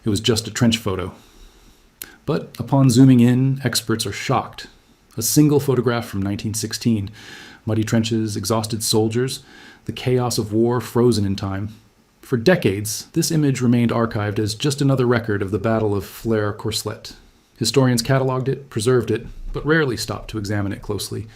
It was just a trench photo. But upon zooming in, experts are shocked. A single photograph from 1916, muddy trenches, exhausted soldiers, the chaos of war frozen in time. For decades, this image remained archived as just another record of the Battle of Flers-Courcelette. Historians cataloged it, preserved it, but rarely stopped to examine it closely.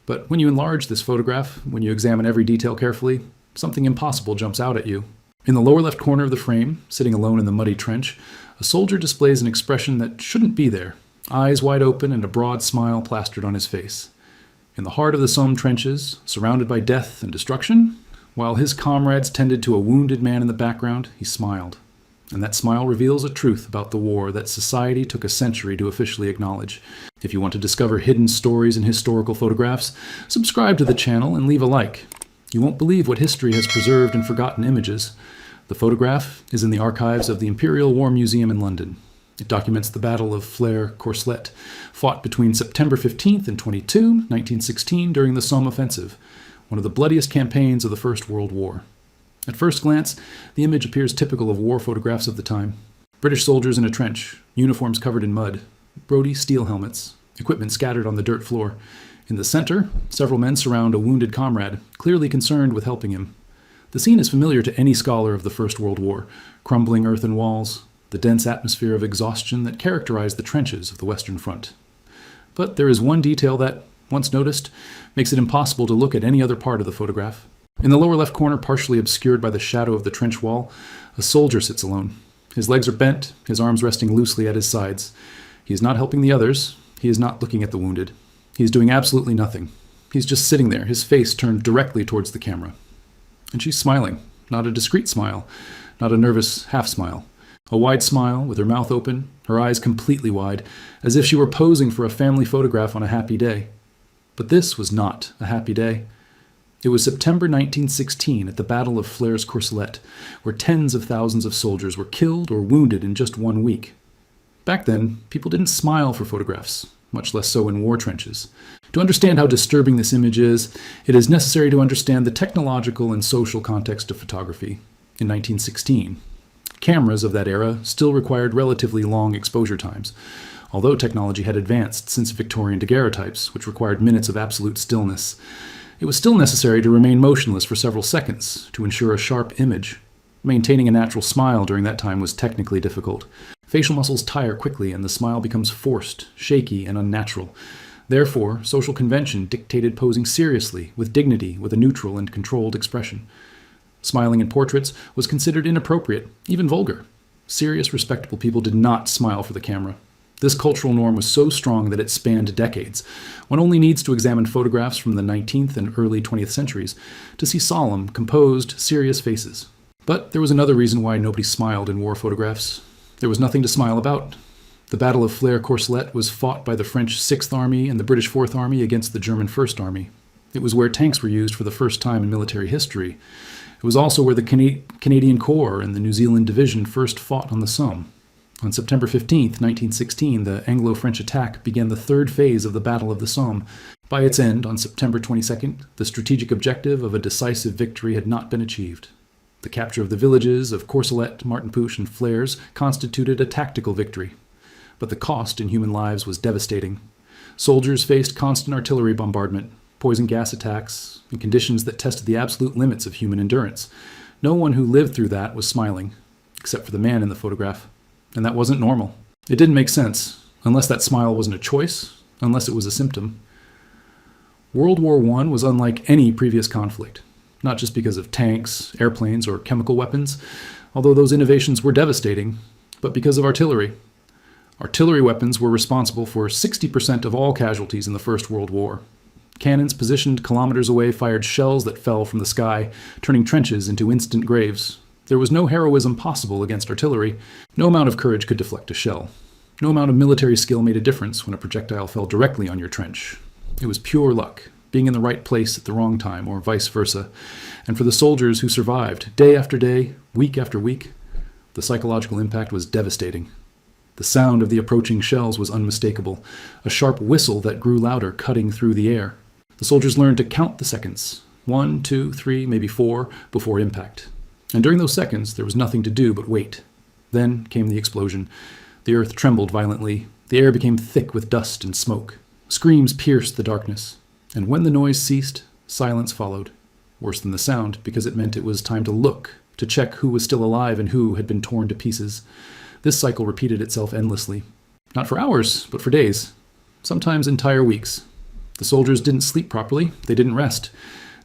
But when you enlarge this photograph, when you examine every detail carefully, something impossible jumps out at you. In the lower left corner of the frame, sitting alone in the muddy trench, a soldier displays an expression that shouldn't be there, eyes wide open and a broad smile plastered on his face. In the heart of the Somme trenches, surrounded by death and destruction, while his comrades tended to a wounded man in the background, he smiled. And that smile reveals a truth about the war that society took a century to officially acknowledge. If you want to discover hidden stories and historical photographs, subscribe to the channel and leave a like. You won't believe what history has preserved and forgotten images. The photograph is in the archives of the Imperial War Museum in London. It documents the Battle of Flers-Courcelette, fought between September 15th and 22, 1916, during the Somme Offensive, one of the bloodiest campaigns of the First World War. At first glance, the image appears typical of war photographs of the time. British soldiers in a trench, uniforms covered in mud, Brodie steel helmets, equipment scattered on the dirt floor. In the center, several men surround a wounded comrade, clearly concerned with helping him. The scene is familiar to any scholar of the First World War: crumbling earthen walls, the dense atmosphere of exhaustion that characterized the trenches of the Western Front. But there is one detail that, once noticed, makes it impossible to look at any other part of the photograph. In the lower left corner, partially obscured by the shadow of the trench wall, a soldier sits alone. His legs are bent, his arms resting loosely at his sides. He is not helping the others. He is not looking at the wounded. He is doing absolutely nothing. He's just sitting there, his face turned directly towards the camera. And she's smiling, not a discreet smile, not a nervous half-smile. A wide smile, with her mouth open, her eyes completely wide, as if she were posing for a family photograph on a happy day. But this was not a happy day. It was September 1916 at the Battle of Flers-Courcelette, where tens of thousands of soldiers were killed or wounded in just 1 week. Back then, people didn't smile for photographs, much less so in war trenches. To understand how disturbing this image is, it is necessary to understand the technological and social context of photography. In 1916, cameras of that era still required relatively long exposure times, although technology had advanced since Victorian daguerreotypes, which required minutes of absolute stillness. It was still necessary to remain motionless for several seconds to ensure a sharp image. Maintaining a natural smile during that time was technically difficult. Facial muscles tire quickly and the smile becomes forced, shaky, and unnatural. Therefore, social convention dictated posing seriously, with dignity, with a neutral and controlled expression. Smiling in portraits was considered inappropriate, even vulgar. Serious, respectable people did not smile for the camera. This cultural norm was so strong that it spanned decades. One only needs to examine photographs from the 19th and early 20th centuries to see solemn, composed, serious faces. But there was another reason why nobody smiled in war photographs. There was nothing to smile about. The Battle of Flers-Courcelette was fought by the French 6th Army and the British 4th Army against the German 1st Army. It was where tanks were used for the first time in military history. It was also where the Canadian Corps and the New Zealand Division first fought on the Somme. On September 15, 1916, the Anglo-French attack began the third phase of the Battle of the Somme. By its end, on September 22nd, the strategic objective of a decisive victory had not been achieved. The capture of the villages of Courcelette, Martinpuich, and Flers constituted a tactical victory. But the cost in human lives was devastating. Soldiers faced constant artillery bombardment, poison gas attacks, and conditions that tested the absolute limits of human endurance. No one who lived through that was smiling, except for the man in the photograph. And that wasn't normal. It didn't make sense, unless that smile wasn't a choice, unless it was a symptom. World War I was unlike any previous conflict, not just because of tanks, airplanes, or chemical weapons, although those innovations were devastating, but because of artillery. Artillery weapons were responsible for 60% of all casualties in the First World War. Cannons positioned kilometers away fired shells that fell from the sky, turning trenches into instant graves. There was no heroism possible against artillery. No amount of courage could deflect a shell. No amount of military skill made a difference when a projectile fell directly on your trench. It was pure luck, being in the right place at the wrong time, or vice versa. And for the soldiers who survived, day after day, week after week, the psychological impact was devastating. The sound of the approaching shells was unmistakable, a sharp whistle that grew louder, cutting through the air. The soldiers learned to count the seconds, 1, 2, 3, maybe 4, before impact. And during those seconds, there was nothing to do but wait. Then came the explosion. The earth trembled violently. The air became thick with dust and smoke. Screams pierced the darkness. And when the noise ceased, silence followed. Worse than the sound, because it meant it was time to look, to check who was still alive and who had been torn to pieces. This cycle repeated itself endlessly. Not for hours, but for days. Sometimes entire weeks. The soldiers didn't sleep properly. They didn't rest.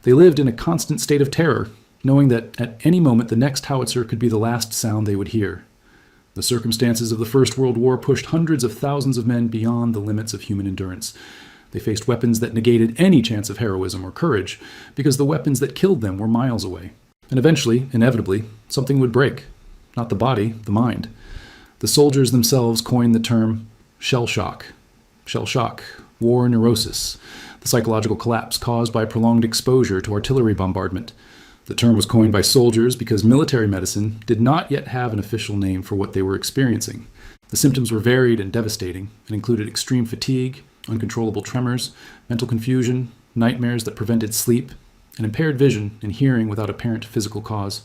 They lived in a constant state of terror, knowing that at any moment the next howitzer could be the last sound they would hear. The circumstances of the First World War pushed hundreds of thousands of men beyond the limits of human endurance. They faced weapons that negated any chance of heroism or courage, because the weapons that killed them were miles away. And eventually, inevitably, something would break. Not the body, the mind. The soldiers themselves coined the term shell shock. Shell shock, war neurosis, the psychological collapse caused by prolonged exposure to artillery bombardment. The term was coined by soldiers because military medicine did not yet have an official name for what they were experiencing. The symptoms were varied and devastating and included extreme fatigue, uncontrollable tremors, mental confusion, nightmares that prevented sleep, and impaired vision and hearing without apparent physical cause.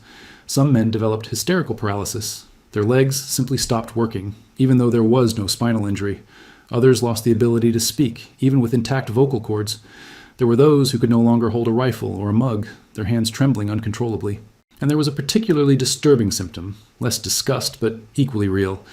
Some men developed hysterical paralysis. Their legs simply stopped working, even though there was no spinal injury. Others lost the ability to speak, even with intact vocal cords. There were those who could no longer hold a rifle or a mug, their hands trembling uncontrollably. And there was a particularly disturbing symptom, less discussed but equally real: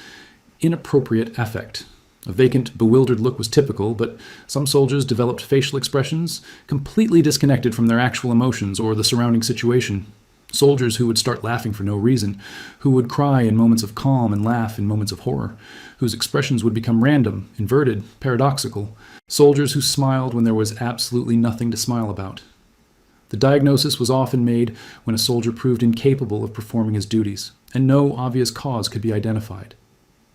inappropriate affect. A vacant, bewildered look was typical, but some soldiers developed facial expressions completely disconnected from their actual emotions or the surrounding situation. Soldiers who would start laughing for no reason, who would cry in moments of calm and laugh in moments of horror, whose expressions would become random, inverted, paradoxical. Soldiers who smiled when there was absolutely nothing to smile about. The diagnosis was often made when a soldier proved incapable of performing his duties, and no obvious cause could be identified.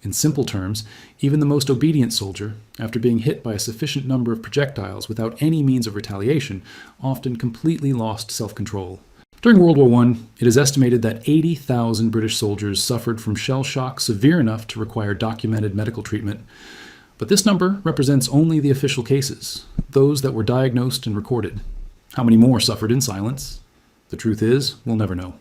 In simple terms, even the most obedient soldier, after being hit by a sufficient number of projectiles without any means of retaliation, often completely lost self-control. During World War I, it is estimated that 80,000 British soldiers suffered from shell shock severe enough to require documented medical treatment. But this number represents only the official cases, those that were diagnosed and recorded. How many more suffered in silence? The truth is, we'll never know.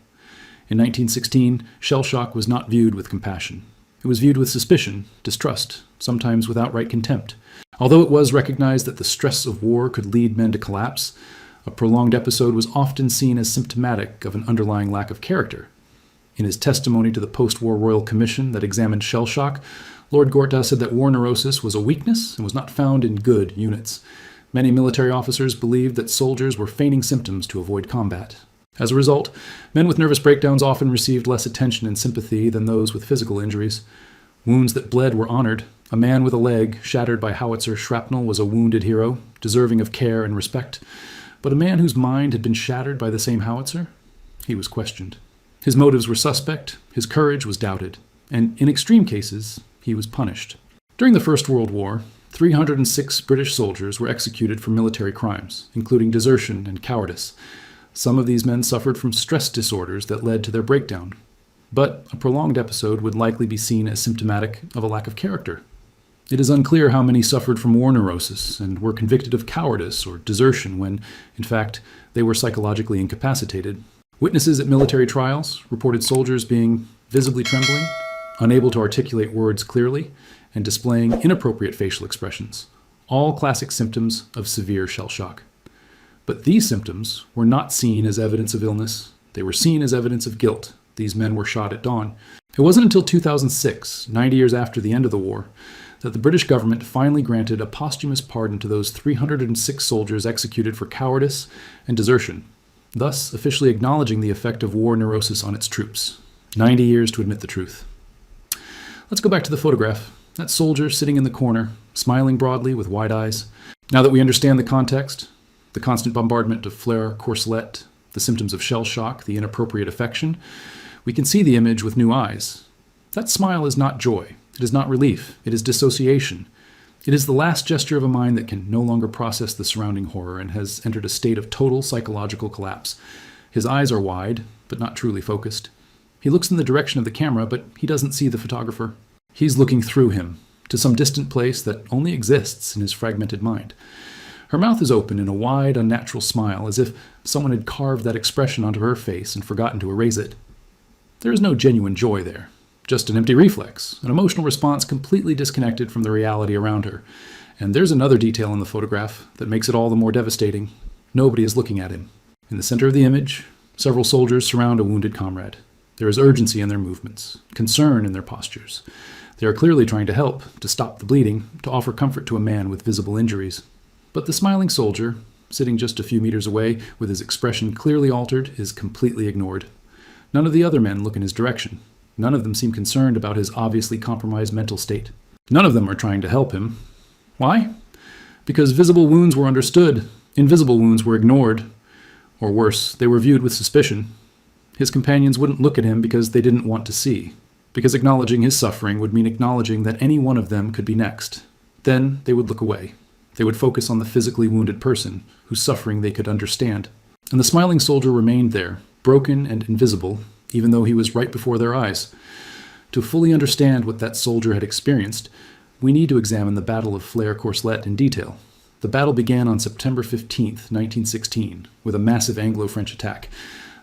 In 1916, shell shock was not viewed with compassion. It was viewed with suspicion, distrust, sometimes with outright contempt. Although it was recognized that the stress of war could lead men to collapse, a prolonged episode was often seen as symptomatic of an underlying lack of character. In his testimony to the post-war Royal Commission that examined shell shock, Lord Gorta said that war neurosis was a weakness and was not found in good units. Many military officers believed that soldiers were feigning symptoms to avoid combat. As a result, men with nervous breakdowns often received less attention and sympathy than those with physical injuries. Wounds that bled were honored. A man with a leg shattered by howitzer shrapnel was a wounded hero, deserving of care and respect. But a man whose mind had been shattered by the same howitzer? He was questioned. His motives were suspect, his courage was doubted, and in extreme cases, he was punished. During the First World War, 306 British soldiers were executed for military crimes, including desertion and cowardice. Some of these men suffered from stress disorders that led to their breakdown. But a prolonged episode would likely be seen as symptomatic of a lack of character. It is unclear how many suffered from war neurosis and were convicted of cowardice or desertion when, in fact, they were psychologically incapacitated. Witnesses at military trials reported soldiers being visibly trembling, unable to articulate words clearly, and displaying inappropriate facial expressions, all classic symptoms of severe shell shock. But these symptoms were not seen as evidence of illness. They were seen as evidence of guilt. These men were shot at dawn. It wasn't until 2006, 90 years after the end of the war, that the British government finally granted a posthumous pardon to those 306 soldiers executed for cowardice and desertion, thus officially acknowledging the effect of war neurosis on its troops. 90 years to admit the truth. Let's go back to the photograph. That soldier sitting in the corner, smiling broadly with wide eyes. Now that we understand the context, the constant bombardment of flare corselet, the symptoms of shell shock, the inappropriate affection, we can see the image with new eyes. That smile is not joy. It is not relief. It is dissociation. It is the last gesture of a mind that can no longer process the surrounding horror and has entered a state of total psychological collapse. His eyes are wide, but not truly focused. He looks in the direction of the camera, but he doesn't see the photographer. He's looking through him, to some distant place that only exists in his fragmented mind. Her mouth is open in a wide, unnatural smile, as if someone had carved that expression onto her face and forgotten to erase it. There is no genuine joy there. just an empty reflex, an emotional response completely disconnected from the reality around her. And there's another detail in the photograph that makes it all the more devastating. Nobody is looking at him. In the center of the image, several soldiers surround a wounded comrade. There is urgency in their movements, concern in their postures. They are clearly trying to help, to stop the bleeding, to offer comfort to a man with visible injuries. But the smiling soldier, sitting just a few meters away with his expression clearly altered, is completely ignored. None of the other men look in his direction. None of them seem concerned about his obviously compromised mental state. None of them are trying to help him. Why? Because visible wounds were understood, invisible wounds were ignored, or worse, they were viewed with suspicion. His companions wouldn't look at him because they didn't want to see, because acknowledging his suffering would mean acknowledging that any one of them could be next. Then they would look away. They would focus on the physically wounded person, whose suffering they could understand. And the smiling soldier remained there, broken and invisible, even though he was right before their eyes. To fully understand what that soldier had experienced, we need to examine the Battle of Flers-Courcelette in detail. The battle began on September 15, 1916, with a massive Anglo-French attack.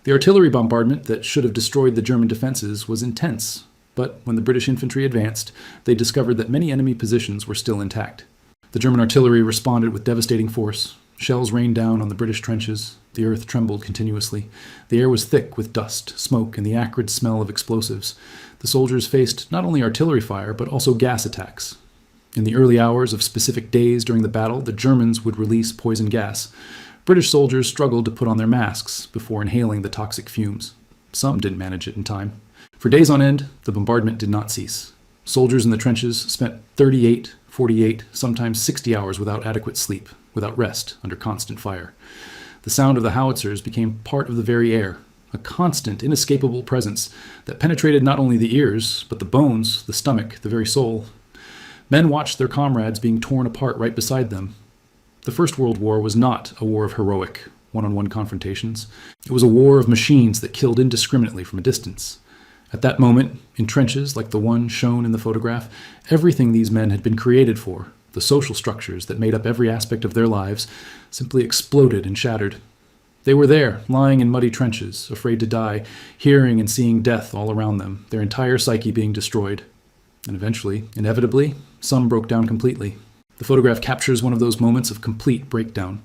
The artillery bombardment that should have destroyed the German defenses was intense, but when the British infantry advanced, they discovered that many enemy positions were still intact. The German artillery responded with devastating force. Shells rained down on the British trenches. The earth trembled continuously. The air was thick with dust, smoke, and the acrid smell of explosives. The soldiers faced not only artillery fire, but also gas attacks. In the early hours of specific days during the battle, the Germans would release poison gas. British soldiers struggled to put on their masks before inhaling the toxic fumes. Some didn't manage it in time. For days on end, the bombardment did not cease. Soldiers in the trenches spent 38, 48, sometimes 60 hours without adequate sleep, without rest, under constant fire. The sound of the howitzers became part of the very air, a constant, inescapable presence that penetrated not only the ears, but the bones, the stomach, the very soul. Men watched their comrades being torn apart right beside them. The First World War was not a war of heroic, one-on-one confrontations. It was a war of machines that killed indiscriminately from a distance. At that moment, in trenches like the one shown in the photograph, everything these men had been created for, the social structures that made up every aspect of their lives, simply exploded and shattered. They were there, lying in muddy trenches, afraid to die, hearing and seeing death all around them, their entire psyche being destroyed. And eventually, inevitably, some broke down completely. The photograph captures one of those moments of complete breakdown.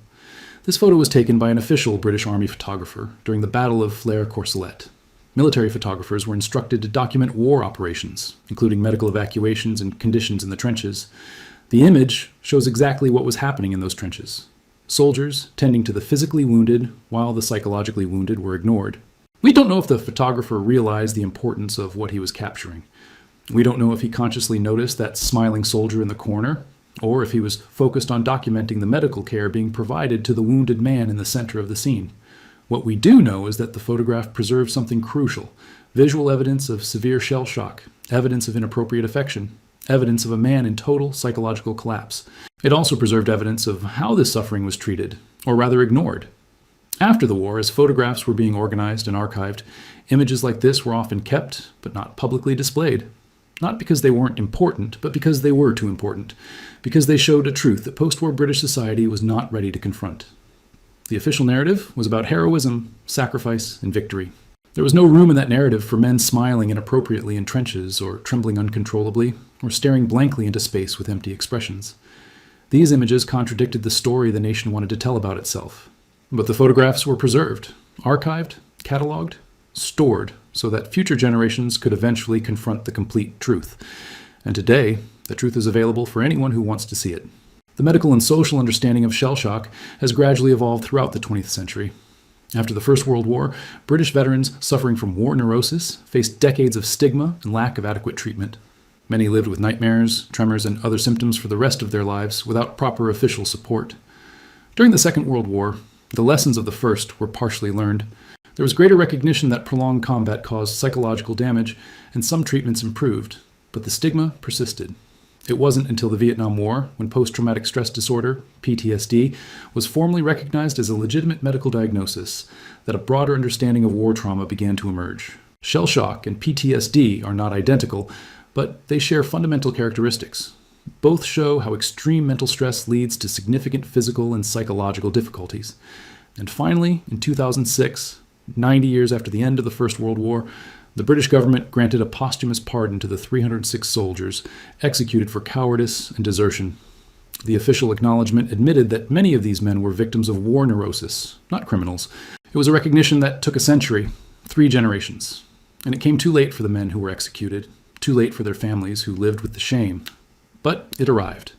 This photo was taken by an official British Army photographer during the Battle of Flers-Courcelette. Military photographers were instructed to document war operations, including medical evacuations and conditions in the trenches. The image shows exactly what was happening in those trenches. Soldiers tending to the physically wounded while the psychologically wounded were ignored. We don't know if the photographer realized the importance of what he was capturing. We don't know if he consciously noticed that smiling soldier in the corner, or if he was focused on documenting the medical care being provided to the wounded man in the center of the scene. What we do know is that the photograph preserves something crucial: visual evidence of severe shell shock, evidence of inappropriate affection, evidence of a man in total psychological collapse. It also preserved evidence of how this suffering was treated, or rather ignored. After the war, as photographs were being organized and archived, images like this were often kept, but not publicly displayed. Not because they weren't important, but because they were too important, because they showed a truth that post-war British society was not ready to confront. The official narrative was about heroism, sacrifice, and victory. There was no room in that narrative for men smiling inappropriately in trenches, or trembling uncontrollably, or staring blankly into space with empty expressions. These images contradicted the story the nation wanted to tell about itself. But the photographs were preserved, archived, cataloged, stored, so that future generations could eventually confront the complete truth. And today, the truth is available for anyone who wants to see it. The medical and social understanding of shell shock has gradually evolved throughout the 20th century. After the First World War, British veterans suffering from war neurosis faced decades of stigma and lack of adequate treatment. Many lived with nightmares, tremors, and other symptoms for the rest of their lives without proper official support. During the Second World War, the lessons of the First were partially learned. There was greater recognition that prolonged combat caused psychological damage, and some treatments improved, but the stigma persisted. It wasn't until the Vietnam War, when post-traumatic stress disorder, PTSD, was formally recognized as a legitimate medical diagnosis, that a broader understanding of war trauma began to emerge. Shell shock and PTSD are not identical, but they share fundamental characteristics. Both show how extreme mental stress leads to significant physical and psychological difficulties. And finally, in 2006, 90 years after the end of the First World War, The British government granted a posthumous pardon to the 306 soldiers executed for cowardice and desertion. The official acknowledgement admitted that many of these men were victims of war neurosis, not criminals. It was a recognition that took a century, 3 generations, and it came too late for the men who were executed, too late for their families who lived with the shame. But it arrived.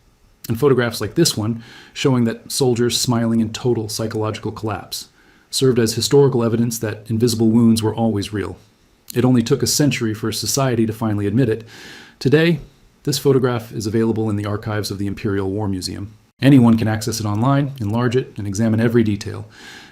And photographs like this one, showing that soldiers smiling in total psychological collapse, served as historical evidence that invisible wounds were always real. It only took a century for society to finally admit it. Today, this photograph is available in the archives of the Imperial War Museum. Anyone can access it online, enlarge it, and examine every detail.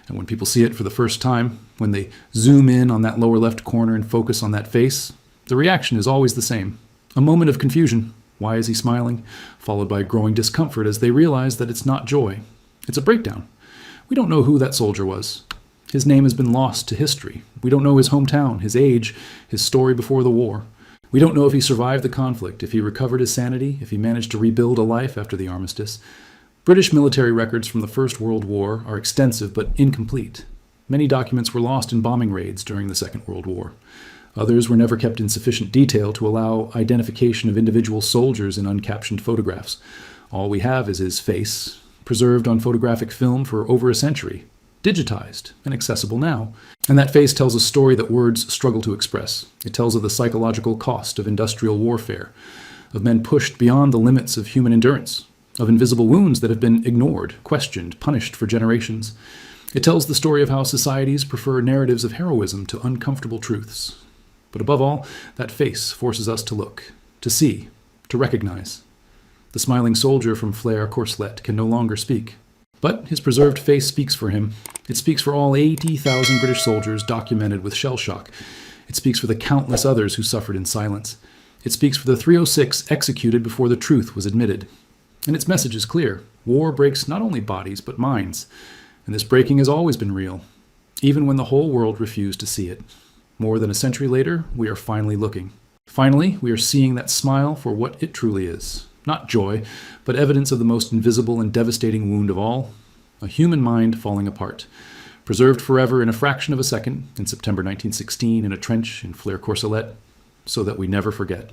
And when people see it for the first time, when they zoom in on that lower left corner and focus on that face, the reaction is always the same. A moment of confusion. Why is he smiling? Followed by growing discomfort as they realize that it's not joy. It's a breakdown. We don't know who that soldier was. His name has been lost to history. We don't know his hometown, his age, his story before the war. We don't know if he survived the conflict, if he recovered his sanity, if he managed to rebuild a life after the armistice. British military records from the First World War are extensive but incomplete. Many documents were lost in bombing raids during the Second World War. Others were never kept in sufficient detail to allow identification of individual soldiers in uncaptioned photographs. All we have is his face, preserved on photographic film for over a century, digitized and accessible now. And that face tells a story that words struggle to express. It tells of the psychological cost of industrial warfare, of men pushed beyond the limits of human endurance, of invisible wounds that have been ignored, questioned, punished for generations. It tells the story of how societies prefer narratives of heroism to uncomfortable truths. But above all, that face forces us to look, to see, to recognize. The smiling soldier from Flers-Courcelette can no longer speak. But his preserved face speaks for him. It speaks for all 80,000 British soldiers documented with shell shock. It speaks for the countless others who suffered in silence. It speaks for the 306 executed before the truth was admitted. And its message is clear. War breaks not only bodies, but minds. And this breaking has always been real, even when the whole world refused to see it. More than a century later, we are finally looking. Finally, we are seeing that smile for what it truly is. Not joy, but evidence of the most invisible and devastating wound of all, a human mind falling apart, preserved forever in a fraction of a second in September 1916 in a trench in Flers-Courcelette, so that we never forget.